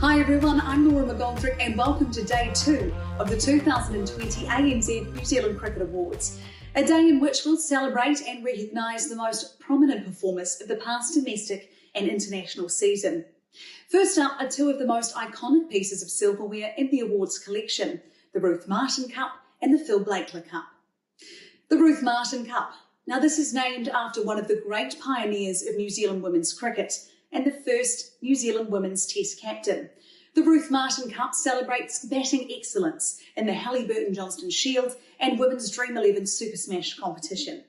Hi everyone, I'm Laura McGoldrick and welcome to day 2 of the 2020 ANZ New Zealand Cricket Awards, a day in which we'll celebrate and recognise the most prominent performers of the past domestic and international season. First up are two of the most iconic pieces of silverware in the awards collection, the Ruth Martin Cup and the Phyl Blackler Cup. The Ruth Martin Cup. Now this is named after one of the great pioneers of New Zealand women's cricket and the first New Zealand women's Test captain. The Ruth Martin Cup celebrates batting excellence in the Halliburton-Johnston Shield and Women's Dream 11 Super Smash competition.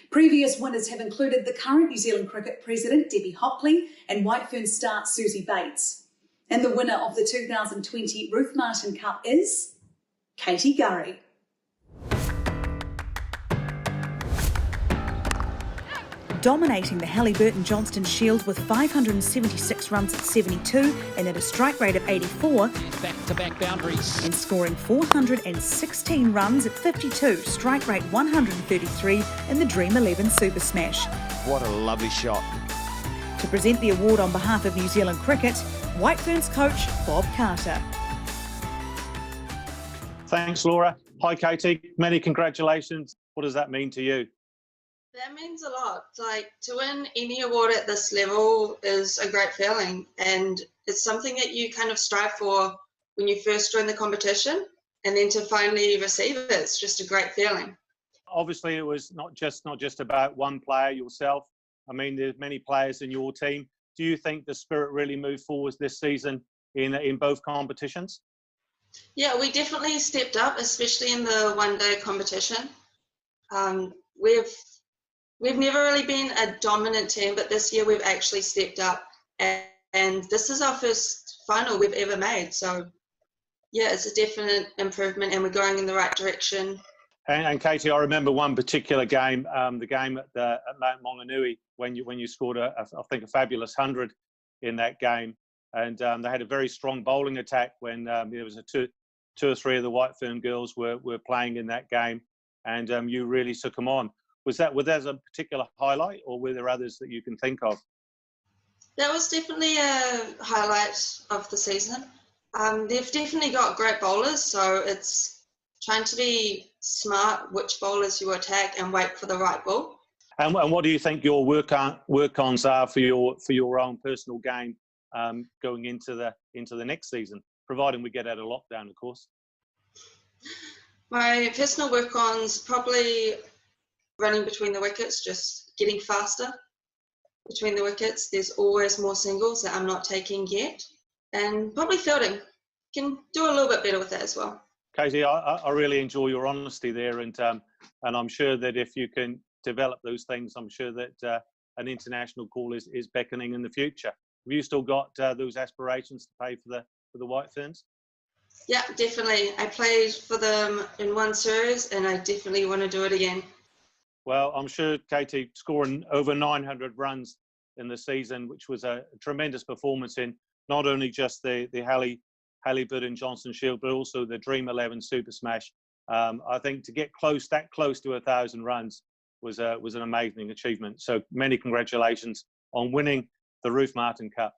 Previous winners have included the current New Zealand Cricket President Debbie Hockley and Whitefern star Susie Bates. And the winner of the 2020 Ruth Martin Cup is Katie Gurry. Dominating the Halliburton-Johnston Shield with 576 runs at 72 and at a strike rate of 84. Back-to-back boundaries. And scoring 416 runs at 52, strike rate 133 in the Dream 11 Super Smash. What a lovely shot. To present the award on behalf of New Zealand Cricket, Whitefern's coach Bob Carter. Thanks, Laura. Hi, Katie. Many congratulations. What does that mean to you? That means a lot. Like, to win any award at this level is a great feeling, and it's something that you kind of strive for when you first join the competition, and then to finally receive it, it's just a great feeling. Obviously, it was not just about one player, yourself. I mean, there's many players in your team. Do you think the spirit really moved forward this season in both competitions? Yeah, we definitely stepped up, especially in the one-day competition. We've never really been a dominant team, but this year we've actually stepped up, and this is our first final we've ever made. So, yeah, it's a definite improvement, and we're going in the right direction. And Katie, I remember one particular game, the game at Mount Maunganui, when you scored I think a fabulous 100 in that game, and they had a very strong bowling attack when there was two or three of the Whitefern girls were playing in that game, and you really took them on. Was that a particular highlight, or were there others that you can think of? That was definitely a highlight of the season. They've definitely got great bowlers, so it's trying to be smart which bowlers you attack and wait for the right ball. And what do you think your work-ons are for your own personal game going into the next season, providing we get out of lockdown, of course? My personal work-ons probably running between the wickets, just getting faster between the wickets. There's always more singles that I'm not taking yet. And probably fielding. Can do a little bit better with that as well. Katie, I really enjoy your honesty there, and I'm sure that if you can develop those things, I'm sure that an international call is beckoning in the future. Have you still got those aspirations to play for the Whiteferns? Yeah, definitely. I played for them in one series, and I definitely want to do it again. Well, I'm sure, Katie, scoring over 900 runs in the season, which was a tremendous performance in not only just the Halliburton-Johnston Shield, but also the Dream 11 Super Smash. I think to get that close to 1,000 runs was an amazing achievement. So many congratulations on winning the Ruth Martin Cup.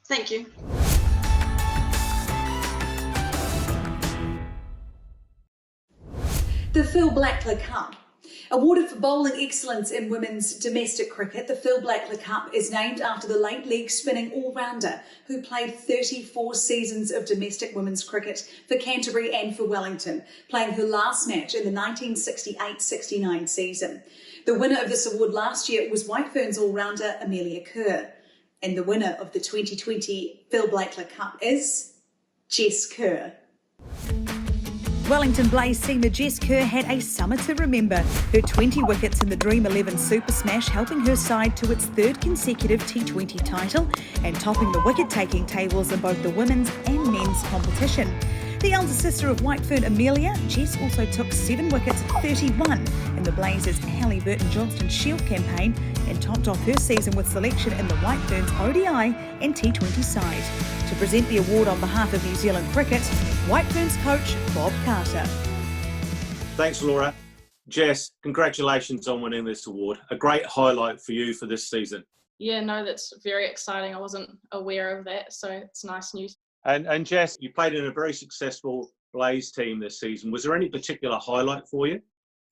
Thank you. The Phyl Blackler Cup. Awarded for bowling excellence in women's domestic cricket, the Phyl Blackler Cup is named after the late leg spinning all-rounder who played 34 seasons of domestic women's cricket for Canterbury and for Wellington, playing her last match in the 1968-69 season. The winner of this award last year was Whitefern's all-rounder Amelia Kerr. And the winner of the 2020 Phyl Blackler Cup is Jess Kerr. Wellington Blaze seamer Jess Kerr had a summer to remember. Her 20 wickets in the Dream 11 Super Smash helping her side to its third consecutive T20 title and topping the wicket-taking tables in both the women's and men's competition. The elder sister of Whitefern, Amelia, Jess also took 7 wickets at 31 in the Blazers' Halliburton-Johnston Shield campaign and topped off her season with selection in the Whitefern's ODI and T20 side. To present the award on behalf of New Zealand Cricket, Whitefern's coach Bob Carter. Thanks, Laura. Jess, congratulations on winning this award. A great highlight for you for this season. Yeah, no, that's very exciting. I wasn't aware of that, so it's nice news. And Jess, you played in a very successful Blaze team this season. Was there any particular highlight for you?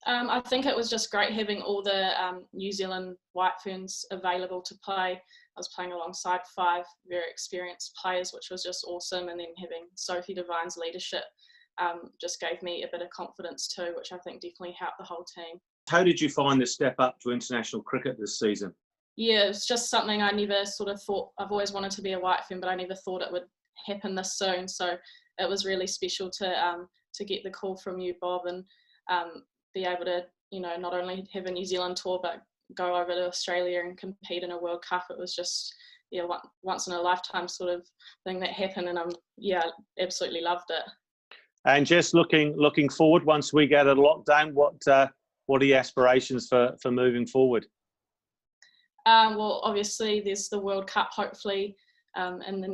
I think it was just great having all the New Zealand White Ferns available to play. I was playing alongside 5 very experienced players, which was just awesome. And then having Sophie Devine's leadership just gave me a bit of confidence too, which I think definitely helped the whole team. How did you find the step up to international cricket this season? Yeah, it was just something I never sort of thought. I've always wanted to be a White Fern, but I never thought it would happen this soon. So it was really special to get the call from you, Bob, and be able to, not only have a New Zealand tour, but go over to Australia and compete in a World Cup. It was just, once in a lifetime sort of thing that happened, and absolutely loved it. And just looking forward, once we get out of lockdown, what are your aspirations for moving forward? Well, obviously there's the World Cup hopefully in the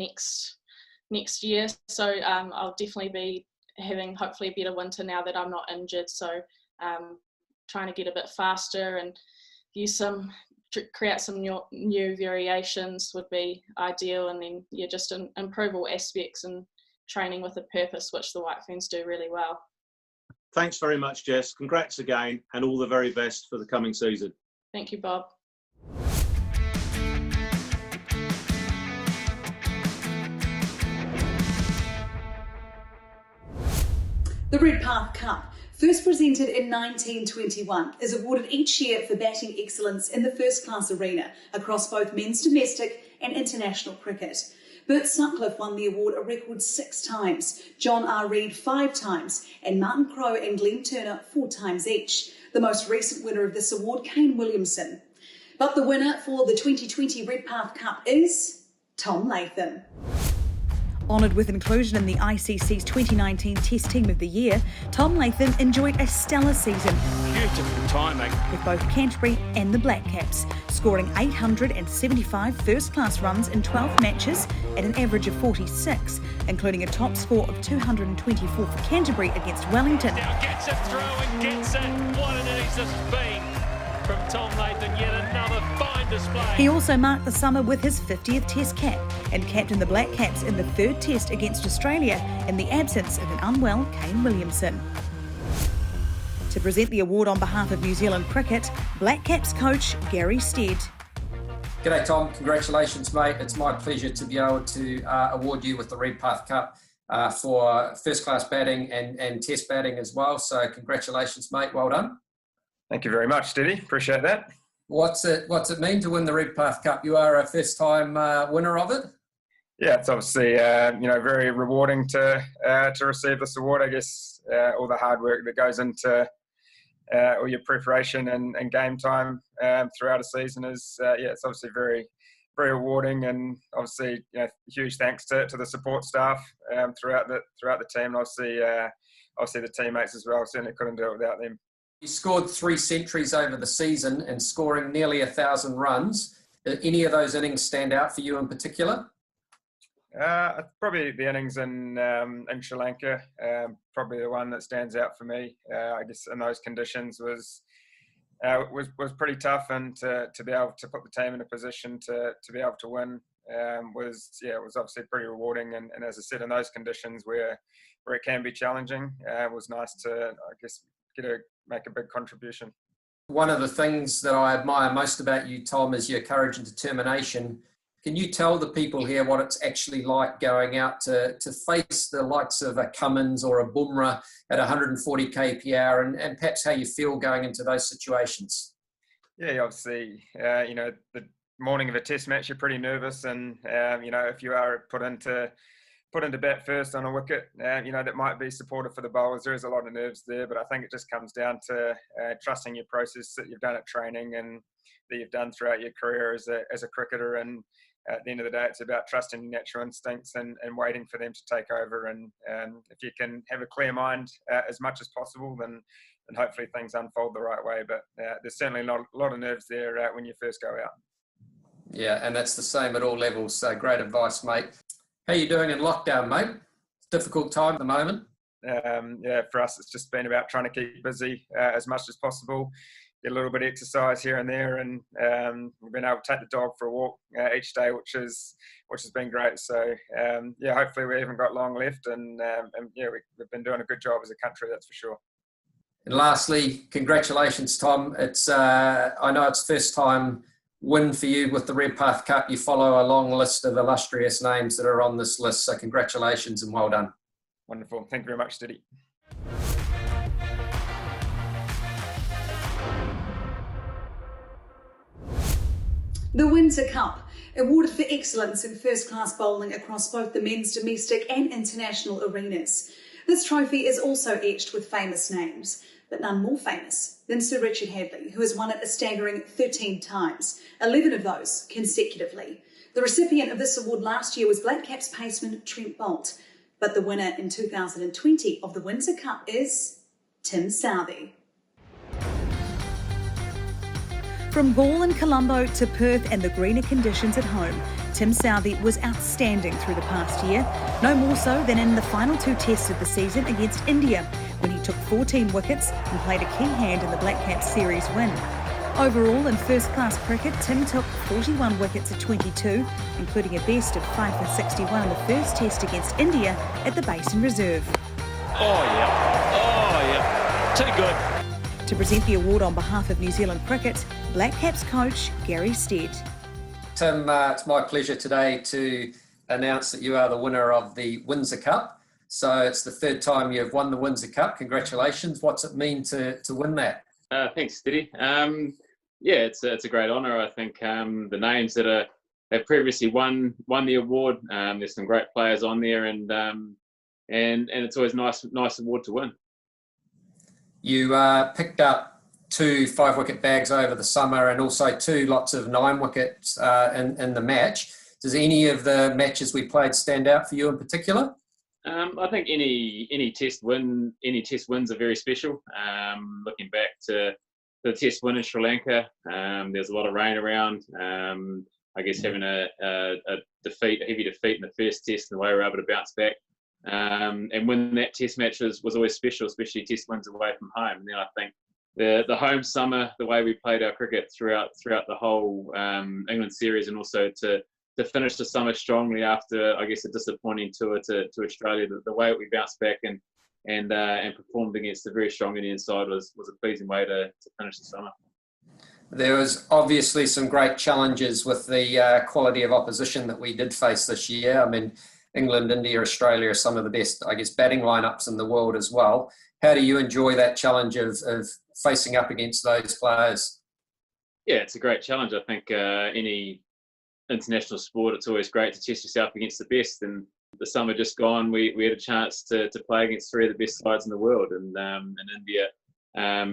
next year. So I'll definitely be having hopefully a better winter now that I'm not injured. So trying to get a bit faster and create some new variations would be ideal. And then just improve all aspects and training with a purpose, which the White Ferns do really well. Thanks very much, Jess. Congrats again, and all the very best for the coming season. Thank you, Bob. The Redpath Cup, first presented in 1921, is awarded each year for batting excellence in the first class arena across both men's domestic and international cricket. Bert Sutcliffe won the award a record 6 times, John R. Reid 5 times, and Martin Crowe and Glenn Turner 4 times each. The most recent winner of this award, Kane Williamson. But the winner for the 2020 Redpath Cup is Tom Latham. Honoured with inclusion in the ICC's 2019 Test Team of the Year, Tom Latham enjoyed a stellar season. Beautiful timing. With both Canterbury and the Black Caps, scoring 875 first-class runs in 12 matches at an average of 46, including a top score of 224 for Canterbury against Wellington. Now gets it through and gets it. What an innings this has been from Tom Latham. Yet another fine display. He also marked the summer with his 50th Test cap and captained the Black Caps in the 3rd Test against Australia in the absence of an unwell Kane Williamson. To present the award on behalf of New Zealand cricket, Black Caps coach Gary Stead. G'day Tom, congratulations mate. It's my pleasure to be able to award you with the Redpath Cup for first class batting and Test batting as well. So congratulations mate, well done. Thank you very much, Steady. Appreciate that. What's it mean to win the Redpath Cup? You are a first time winner of it? Yeah, it's obviously very rewarding to receive this award. I guess all the hard work that goes into all your preparation and game time throughout a season is it's obviously very, very rewarding, and obviously huge thanks to the support staff throughout the team, and obviously the teammates as well. Certainly couldn't do it without them. You scored 3 centuries over the season and scoring nearly 1,000 runs. Did any of those innings stand out for you in particular? Probably the innings in Sri Lanka, probably the one that stands out for me. I guess in those conditions was pretty tough, and to be able to put the team in a position to be able to win was obviously pretty rewarding. And as I said, in those conditions where it can be challenging, it was nice to make a big contribution. One of the things that I admire most about you, Tom, is your courage and determination. Can you tell the people here what it's actually like going out to face the likes of a Cummins or a Bumrah at 140 kph and perhaps how you feel going into those situations? Yeah, obviously, the morning of a test match, you're pretty nervous, and if you are put into bat first on a wicket, that might be supportive for the bowlers. There is a lot of nerves there, but I think it just comes down to trusting your process that you've done at training and that you've done throughout your career as a cricketer. And at the end of the day, it's about trusting your natural instincts and waiting for them to take over. And if you can have a clear mind as much as possible, then hopefully things unfold the right way. But there's certainly a lot of nerves there when you first go out. Yeah, and that's the same at all levels. So great advice, mate. How are you doing in lockdown, mate? It's a difficult time at the moment. For us, it's just been about trying to keep busy as much as possible. get a little bit of exercise here and there, and we've been able to take the dog for a walk each day, which has been great. So hopefully we haven't got long left, and we've been doing a good job as a country, that's for sure. And lastly, congratulations, Tom. It's I know it's first time win for you with the Redpath Cup. You follow a long list of illustrious names that are on this list, so congratulations and well done. Wonderful. Thank you very much, Diddy. The Winsor Cup, awarded for excellence in first-class bowling across both the men's domestic and international arenas. This trophy is also etched with famous names, but none more famous than Sir Richard Hadlee, who has won it a staggering 13 times, 11 of those consecutively. The recipient of this award last year was Black Caps paceman Trent Boult, but the winner in 2020 of the Windsor Cup is Tim Southee. From Gaul and Colombo to Perth and the greener conditions at home, Tim Southee was outstanding through the past year, no more so than in the final 2 tests of the season against India, when he took 14 wickets and played a key hand in the Black Caps series win. Overall, in first-class cricket, Tim took 41 wickets at 22, including a best of 5 for 61 in the first test against India at the Basin Reserve. Oh yeah, too good. To present the award on behalf of New Zealand cricket, Black Caps coach Gary Stead. Tim, it's my pleasure today to announce that you are the winner of the Windsor Cup. So it's the 3rd time you've won the Windsor Cup. Congratulations. What's it mean to win that? Thanks, Diddy. It's a great honour. I think the names that have previously won the award, there's some great players on there, and it's always nice award to win. You picked up 2 5-wicket bags over the summer and also 2 lots of 9 wickets in the match. Does any of the matches we played stand out for you in particular? I think any test wins are very special. Looking back to the test win in Sri Lanka, there's a lot of rain around. I guess having a heavy defeat in the first test and the way we were able to bounce back. And winning that test match was always special, especially test wins away from home. And then I think the home summer, the way we played our cricket throughout the whole England series, and also to finish the summer strongly after, I guess, a disappointing tour to Australia, the way we bounced back and performed against a very strong Indian side was a pleasing way to finish the summer. There was obviously some great challenges with the quality of opposition that we did face this year. I mean, England, India, Australia are some of the best, I guess, batting lineups in the world as well. How do you enjoy that challenge of facing up against those players? Yeah, it's a great challenge. I think any international sport, it's always great to test yourself against the best. And the summer just gone, we had a chance to play against 3 of the best sides in the world, and in India,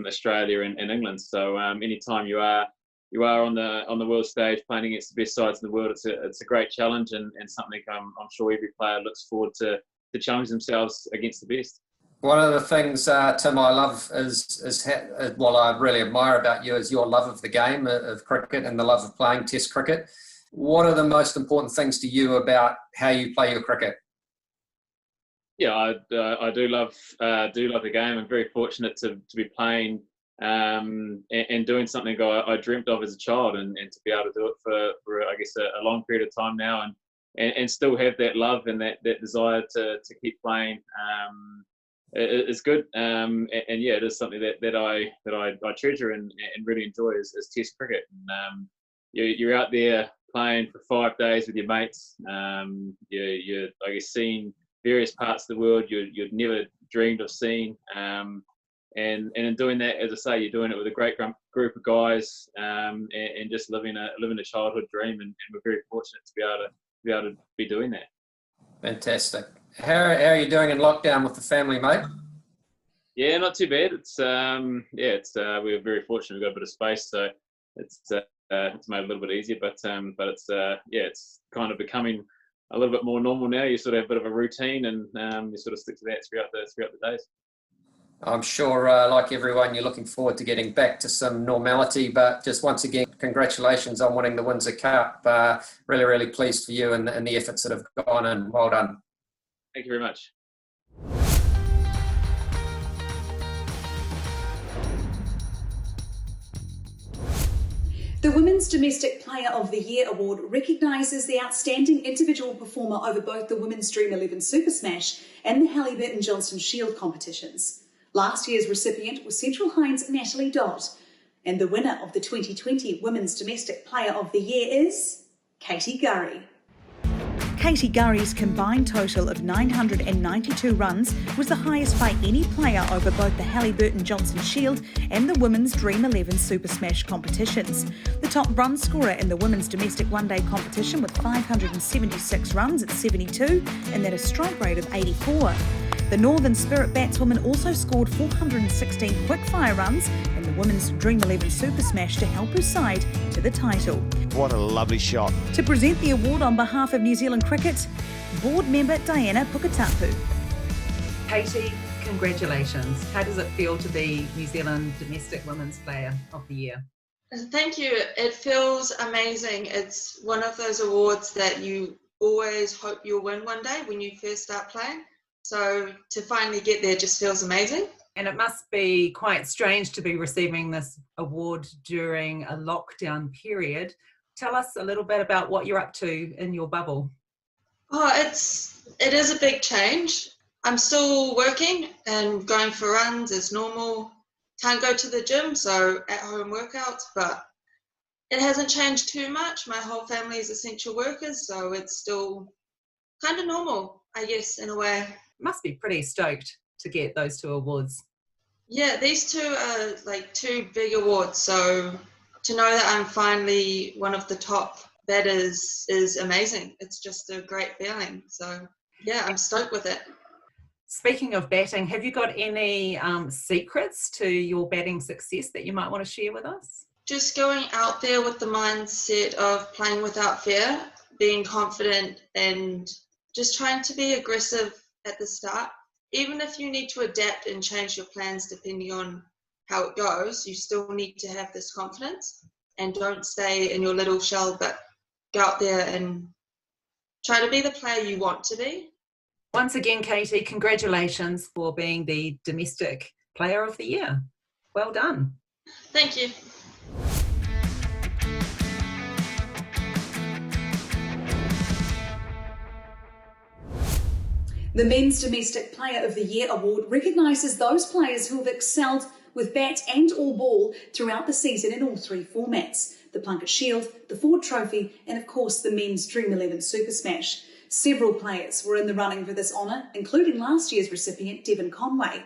Australia, and England. So anytime you are on the world stage playing against the best sides in the world, it's a great challenge and something I'm sure every player looks forward to challenge themselves against the best. One of the things, Tim, I love I really admire about you is your love of the game of cricket and the love of playing Test cricket. What are the most important things to you about how you play your cricket? Yeah, I do love the game. I'm very fortunate to be playing and doing something I dreamt of as a child, and to be able to do it for I guess a long period of time now, and still have that love and that desire to keep playing. It's good, and yeah, it is something that I treasure and really enjoy is Test cricket. And you're out there playing for 5 days with your mates. You're I guess seeing various parts of the world you'd never dreamed of seeing. And in doing that, as I say, you're doing it with a great group of guys, and just living a childhood dream. And we're very fortunate to be able to be doing that. Fantastic. How are you doing in lockdown with the family, mate? Yeah, not too bad. We're very fortunate. We've got a bit of space, so it's made it a little bit easier. But it's kind of becoming a little bit more normal now. You sort of have a bit of a routine, and you sort of stick to that throughout the days. I'm sure, like everyone, you're looking forward to getting back to some normality. But just once again, congratulations on winning the Windsor Cup. Really, really pleased for you and the efforts that have gone in. Well done. Thank you very much. The Women's Domestic Player of the Year Award recognises the outstanding individual performer over both the Women's Dream 11 Super Smash and the Halliburton Johnson Shield competitions. Last year's recipient was Central Hind's Natalie Dodd, and the winner of the 2020 Women's Domestic Player of the Year is Katie Gurry. Katie Gurry's combined total of 992 runs was the highest by any player over both the Halliburton Johnson Shield and the Women's Dream 11 Super Smash competitions. The top run scorer in the Women's Domestic One-Day competition with 576 runs at 72 and at a strike rate of 84. The Northern Spirit batswoman also scored 416 quickfire runs in the Women's Dream 11 Super Smash to help her side to the title. What a lovely shot. To present the award on behalf of New Zealand Cricket, board member Diana Puketapu. Katie, congratulations. How does it feel to be New Zealand Domestic Women's Player of the Year? Thank you. It feels amazing. It's one of those awards that you always hope you'll win one day when you first start playing. So to finally get there just feels amazing. And it must be quite strange to be receiving this award during a lockdown period. Tell us a little bit about what you're up to in your bubble. Oh, it is a big change. I'm still working and going for runs as normal. Can't go to the gym, so at-home workouts, but it hasn't changed too much. My whole family is essential workers, so it's still kind of normal, I guess, in a way. Must be pretty stoked to get those two awards. Yeah, these two are like two big awards, so to know that I'm finally one of the top batters is amazing. It's just a great feeling. So yeah, I'm stoked with it. Speaking of batting, have you got any secrets to your batting success that you might want to share with us? Just going out there with the mindset of playing without fear, being confident and just trying to be aggressive at the start. Even if you need to adapt and change your plans depending on how it goes, you still need to have this confidence and don't stay in your little shell, but go out there and try to be the player you want to be. Once again, Katie, congratulations for being the Domestic Player of the Year. Well done. Thank you. The Men's Domestic Player of the Year Award recognises those players who have excelled with bat and or ball throughout the season in all three formats: the Plunket Shield, the Ford Trophy and of course the Men's Dream 11 Super Smash. Several players were in the running for this honour, including last year's recipient Devon Conway.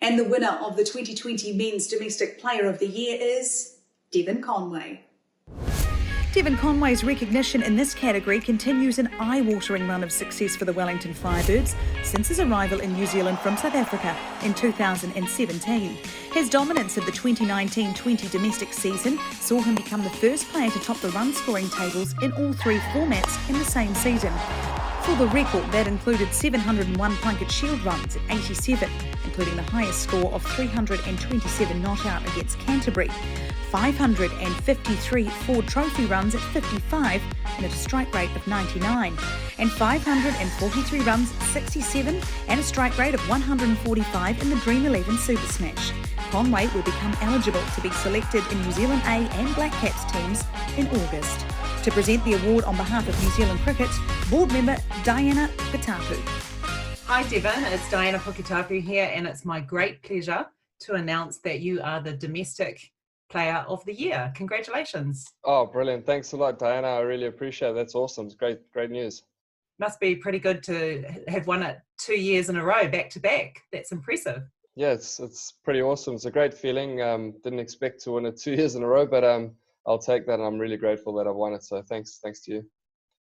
And the winner of the 2020 Men's Domestic Player of the Year is Devon Conway. Devon Conway's recognition in this category continues an eye-watering run of success for the Wellington Firebirds since his arrival in New Zealand from South Africa in 2017. His dominance of the 2019-20 domestic season saw him become the first player to top the run-scoring tables in all three formats in the same season. For the record, that included 701 Plunket Shield runs at 87, including the highest score of 327 not out against Canterbury, 553 Ford Trophy runs at 55 and at a strike rate of 99, and 543 runs at 67 and a strike rate of 145 in the Dream 11 Super Smash. Conway will become eligible to be selected in New Zealand A and Black Caps teams in August. To present the award on behalf of New Zealand Cricket, board member Diana Puketapu. Hi Devon, it's Diana Puketapu here, and it's my great pleasure to announce that you are the Domestic Player of the Year. Congratulations. Oh, brilliant. Thanks a lot, Diana. I really appreciate it. That's awesome. It's great news. Must be pretty good to have won it 2 years in a row, back to back. That's impressive. Yeah, it's pretty awesome. It's a great feeling. Didn't expect to win it 2 years in a row, but I'll take that, and I'm really grateful that I've won it. So thanks to you.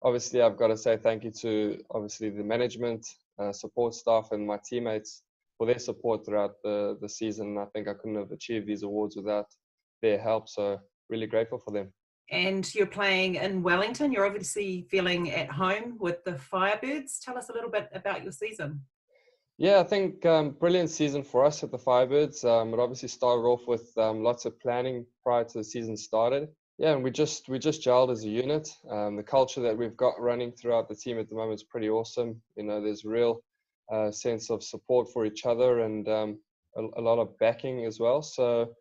Obviously, I've got to say thank you to obviously the management, support staff, and my teammates for their support throughout the season. I think I couldn't have achieved these awards without their help. So really grateful for them. And you're playing in Wellington. You're obviously feeling at home with the Firebirds. Tell us a little bit about your season. Yeah, I think brilliant season for us at the Firebirds. It obviously started off with lots of planning prior to the season started. Yeah, and we just gelled as a unit. The culture that we've got running throughout the team at the moment is pretty awesome. You know, there's real sense of support for each other and a lot of backing as well. So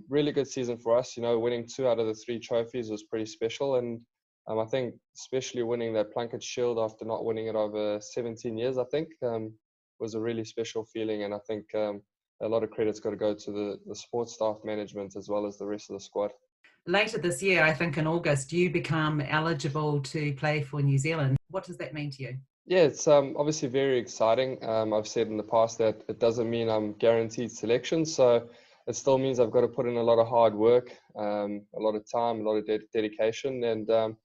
really good season for us. You know, winning 2 out of the 3 trophies was pretty special, and I think especially winning that Plunket Shield after not winning it over 17 years, I think, was a really special feeling. And I think a lot of credit's got to go to the sports staff management as well as the rest of the squad. Later this year, I think in August, you become eligible to play for New Zealand. What does that mean to you? Yeah, it's obviously very exciting. I've said in the past that it doesn't mean I'm guaranteed selection, so it still means I've got to put in a lot of hard work, a lot of time, a lot of dedication. And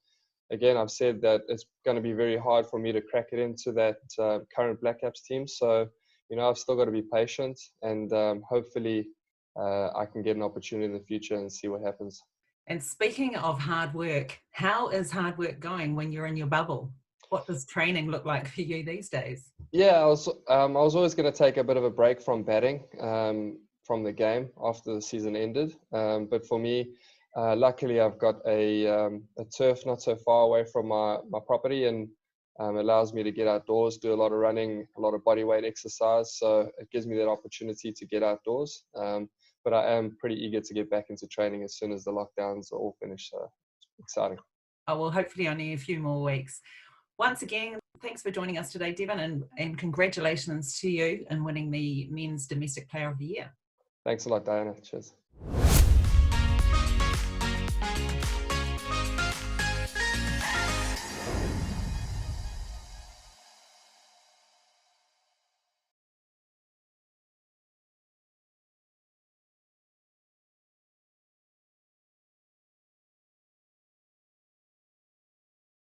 again, I've said that it's going to be very hard for me to crack it into that current Black Caps team. So, you know, I've still got to be patient, and hopefully I can get an opportunity in the future and see what happens. And speaking of hard work, how is hard work going when you're in your bubble? What does training look like for you these days? Yeah, I was always going to take a bit of a break from batting from the game after the season ended. But for me, luckily I've got a turf not so far away from my property, and allows me to get outdoors, do a lot of running, a lot of body weight exercise. So it gives me that opportunity to get outdoors. But I am pretty eager to get back into training as soon as the lockdowns are all finished. So exciting. Oh, well, hopefully only a few more weeks. Once again, thanks for joining us today, Devon, and congratulations to you in winning the Men's Domestic Player of the Year. Thanks a lot, Diana. Cheers.